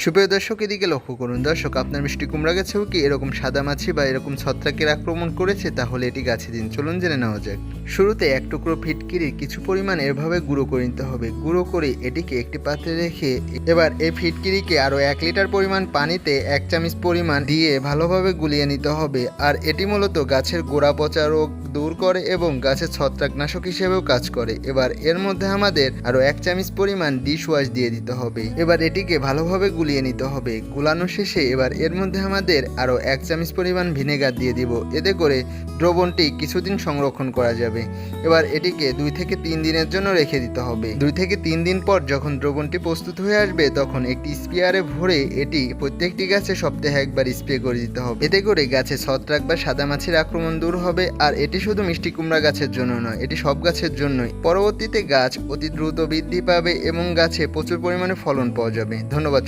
সুপ্রিয় দর্শক, এদিকে লক্ষ্য করুন। দর্শক, আপনার মিষ্টি কুমড়া গাছেও কি এরকম সাদা মাছি বা এরকম ছত্রাকের আক্রমণ করেছে? তাহলে এটি গাছে দিন। চলুন জেনে নেওয়া যাক। শুরুতে এক টুকরো ফিটকিরি কিছু পরিমাণ এভাবে গুঁড়ো করে নিতে হবে। গুঁড়ো করে এটিকে একটি পাত্রে রেখে এবার এই ফিটকিরিকে আরও 1 লিটার পরিমাণ পানিতে 1 চামচ পরিমাণ দিয়ে ভালোভাবে গুলিয়ে নিতে হবে। আর এটি মূলত গাছের গোড়া পচা রোগ দূর করে এবং গাছের ছত্রাকনাশক হিসেবেও কাজ করে। এবার এর মধ্যে আমাদের আরও 1 চামচ পরিমাণ ডিশ ওয়াশ দিয়ে দিতে হবে। এবার এটিকে ভালোভাবে গুলিয়ে নিতে হবে। গুলানো শেষে এবার এর মধ্যে আমাদের আরও 1 চামচ পরিমাণ ভিনেগার দিয়ে দিব। এতে করে দ্রবণটি কিছুদিন সংরক্ষণ করা যাবে। এবার এটিকে 2 থেকে 3 দিনের জন্য রেখে দিতে হবে। 2 থেকে 3 দিন পর যখন দ্রবণটি প্রস্তুত হয়ে আসবে তখন একটি স্প্রেয়ারে ভরে এটি প্রত্যেকটি গাছে সপ্তাহে একবার স্প্রে করে দিতে হবে। এতে করে গাছে ছত্রাক বা সাদামাছির আক্রমণ দূর হবে। আর এটি শুধু মিষ্টি কুমড়া গাছের জন্য নয়, এটি সব গাছের জন্যই। পরবর্তীতে গাছ অতি দ্রুত বৃদ্ধি পাবে এবং গাছে প্রচুর পরিমাণে ফলন পাওয়া যাবে। ধন্যবাদ।